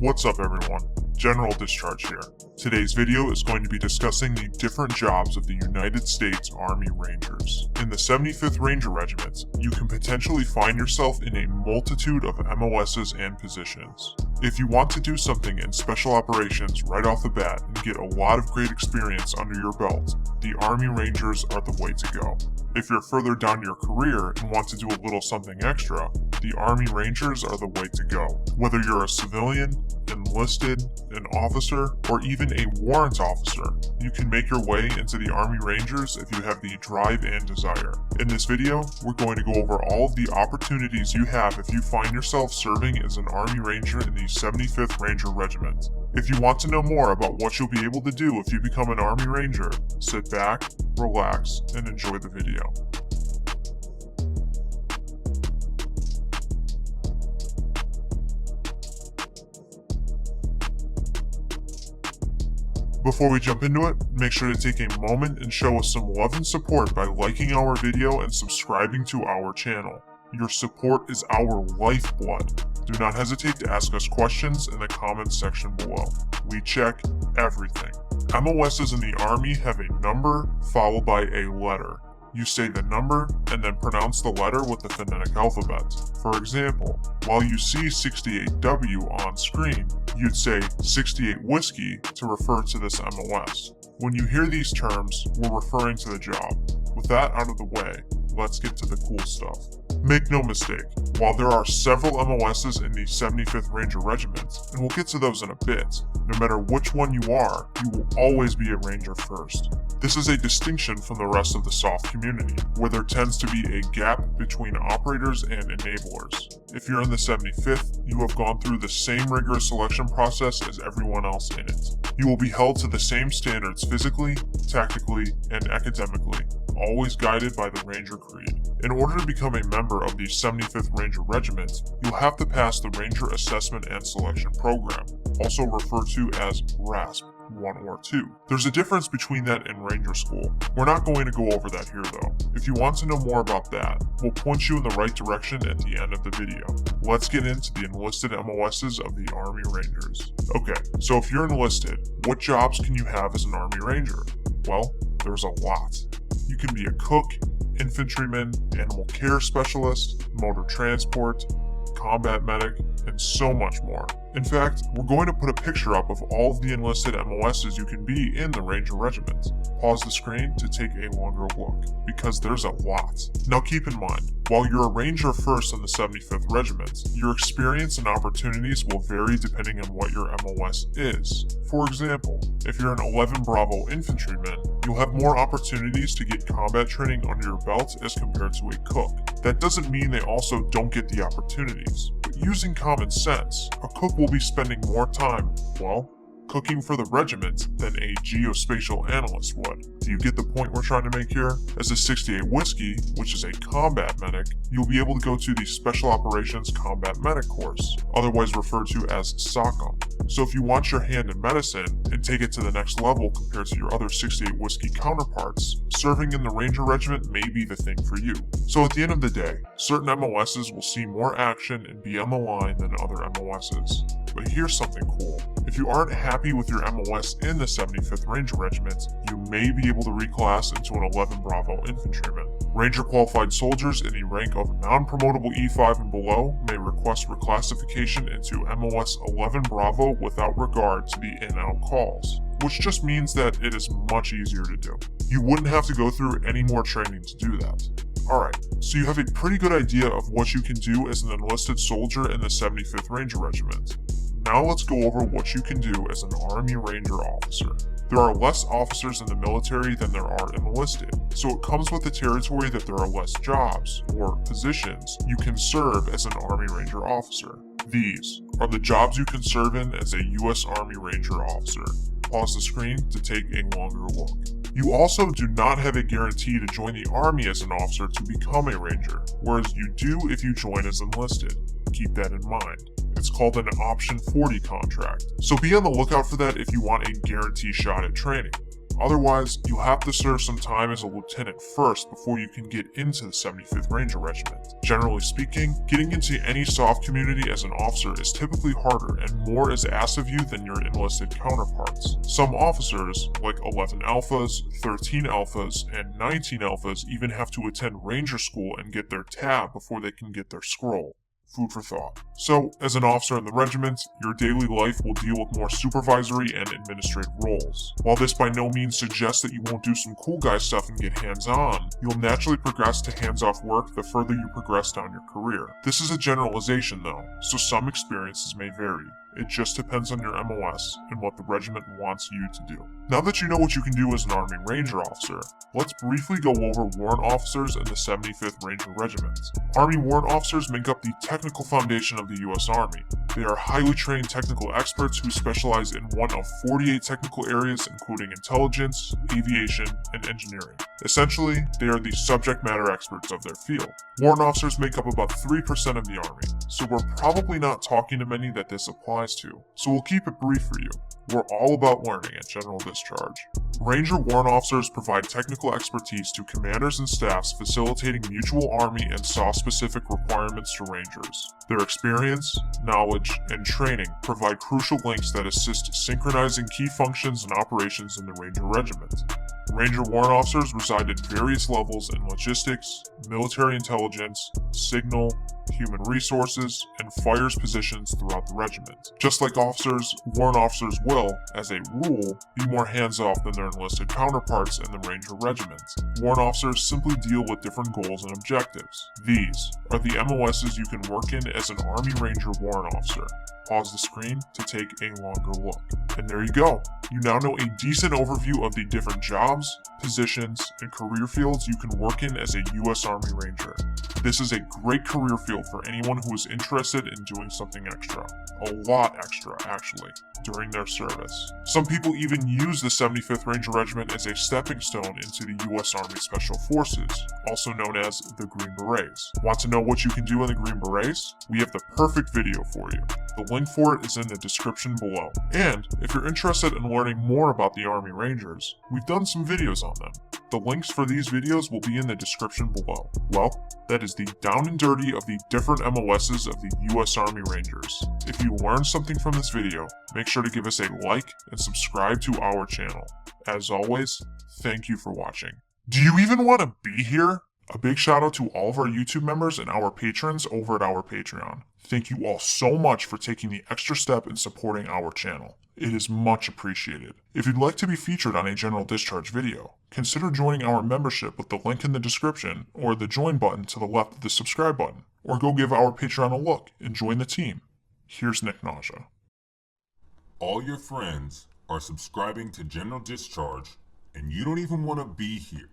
What's up everyone, General Discharge here. Today's video is going to be discussing the different jobs of the United States Army Rangers. In the 75th Ranger Regiment, you can potentially find yourself in a multitude of MOSs and positions. If you want to do something in special operations right off the bat and get a lot of great experience under your belt, the Army Rangers are the way to go. If you're further down your career and want to do a little something extra, the Army Rangers are the way to go. Whether you're a civilian, enlisted, an officer, or even a warrant officer, you can make your way into the Army Rangers if you have the drive and desire. In this video, we're going to go over all of the opportunities you have if you find yourself serving as an Army Ranger in the 75th Ranger Regiment. If you want to know more about what you'll be able to do if you become an Army Ranger, sit back, relax, and enjoy the video. Before we jump into it, make sure to take a moment and show us some love and support by liking our video and subscribing to our channel. Your support is our lifeblood. Do not hesitate to ask us questions in the comments section below. We check everything. MOSs in the Army have a number followed by a letter. You say the number and then pronounce the letter with the phonetic alphabet. For example, while you see 68W on screen, you'd say 68 Whiskey to refer to this MOS. When you hear these terms, we're referring to the job. With that out of the way, let's get to the cool stuff. Make no mistake, while there are several MOSs in the 75th Ranger Regiment, and we'll get to those in a bit, no matter which one you are, you will always be a Ranger first. This is a distinction from the rest of the soft community, where there tends to be a gap between operators and enablers. If you're in the 75th, you have gone through the same rigorous selection process as everyone else in it. You will be held to the same standards physically, tactically, and academically, always guided by the Ranger Creed. In order to become a member of the 75th Ranger Regiment, you'll have to pass the Ranger Assessment and Selection Program, also referred to as RASP 1 or 2. There's a difference between that and Ranger School. We're not going to go over that here though. If you want to know more about that, we'll point you in the right direction at the end of the video. Let's get into the enlisted MOSs of the Army Rangers. Okay, so if you're enlisted, what jobs can you have as an Army Ranger? Well, there's a lot. You can be a cook, infantryman, animal care specialist, motor transport, combat medic, and so much more. In fact, we're going to put a picture up of all of the enlisted MOSs you can be in the Ranger Regiment. Pause the screen to take a longer look, because there's a lot. Now keep in mind, while you're a Ranger first in the 75th Regiment, your experience and opportunities will vary depending on what your MOS is. For example, if you're an 11 Bravo infantryman, you'll have more opportunities to get combat training under your belt as compared to a cook. That doesn't mean they also don't get the opportunities, but using common sense, a cook will be spending more time, well, cooking for the regiment than a geospatial analyst would. Do you get the point we're trying to make here? As a 68 Whiskey, which is a combat medic, you'll be able to go to the Special Operations Combat Medic course, otherwise referred to as SOCM. So if you want your hand in medicine and take it to the next level compared to your other 68 Whiskey counterparts, serving in the Ranger Regiment may be the thing for you. So at the end of the day, certain MOSs will see more action and be on the line than other MOSs. But here's something cool. If you aren't happy with your MOS in the 75th Ranger Regiment, you may be able to reclass into an 11 Bravo infantryman. Ranger qualified soldiers in the rank of non-promotable E5 and below may request reclassification into MOS 11 Bravo without regard to the in-out calls, which just means that it is much easier to do. You wouldn't have to go through any more training to do that. Alright, so you have a pretty good idea of what you can do as an enlisted soldier in the 75th Ranger Regiment. Now let's go over what you can do as an Army Ranger officer. There are less officers in the military than there are enlisted, so it comes with the territory that there are less jobs, or positions, you can serve as an Army Ranger officer. These are the jobs you can serve in as a U.S. Army Ranger officer. Pause the screen to take a longer look. You also do not have a guarantee to join the Army as an officer to become a Ranger, whereas you do if you join as enlisted. Keep that in mind. It's called an Option 40 contract, so be on the lookout for that if you want a guaranteed shot at training. Otherwise, you'll have to serve some time as a lieutenant first before you can get into the 75th Ranger Regiment. Generally speaking, getting into any soft community as an officer is typically harder and more is asked of you than your enlisted counterparts. Some officers, like 11 Alphas, 13 Alphas, and 19 Alphas, even have to attend Ranger School and get their tab before they can get their scroll. Food for thought. So, as an officer in the regiment, your daily life will deal with more supervisory and administrative roles. While this by no means suggests that you won't do some cool guy stuff and get hands-on, you'll naturally progress to hands-off work the further you progress down your career. This is a generalization though, so some experiences may vary. It just depends on your MOS and what the regiment wants you to do. Now that you know what you can do as an Army Ranger officer, let's briefly go over warrant officers in the 75th Ranger Regiment. Army warrant officers make up the technical foundation of the U.S. Army. They are highly trained technical experts who specialize in one of 48 technical areas including intelligence, aviation, and engineering. Essentially, they are the subject matter experts of their field. Warrant officers make up about 3% of the Army, so we're probably not talking to many that this applies to, so we'll keep it brief for you. We're all about learning at General Discharge. Ranger warrant officers provide technical expertise to commanders and staffs facilitating mutual Army and SOF-specific requirements to Rangers. Their experience, knowledge, and training provide crucial links that assist synchronizing key functions and operations in the Ranger Regiment. Ranger warrant officers reside at various levels in logistics, military intelligence, signal, human resources, and fires positions throughout the regiment. Just like officers, warrant officers will, as a rule, be more hands-off than their enlisted counterparts in the Ranger Regiment. Warrant officers simply deal with different goals and objectives. These are the MOSs you can work in as an Army Ranger warrant officer. Pause the screen to take a longer look. And there you go. You now know a decent overview of the different jobs, positions, and career fields you can work in as a U.S. Army Ranger. This is a great career field for anyone who is interested in doing something extra. A lot extra, actually, during their service. Some people even use the 75th Ranger Regiment as a stepping stone into the U.S. Army Special Forces, also known as the Green Berets. Want to know what you can do in the Green Berets? We have the perfect video for you. The link for it is in the description below. And if you're interested in learning more about the Army Rangers, we've done some videos on them. The links for these videos will be in the description below. Well, that is the down and dirty of the different MOSs of the U.S. Army Rangers. If you learned something from this video, make sure to give us a like and subscribe to our channel. As always, thank you for watching. Do you even want to be here? A big shout out to all of our YouTube members and our patrons over at our Patreon. Thank you all so much for taking the extra step in supporting our channel. It is much appreciated. If you'd like to be featured on a General Discharge video, consider joining our membership with the link in the description or the join button to the left of the subscribe button, or go give our Patreon a look and join the team. Here's Nick Nausea. All your friends are subscribing to General Discharge and you don't even want to be here.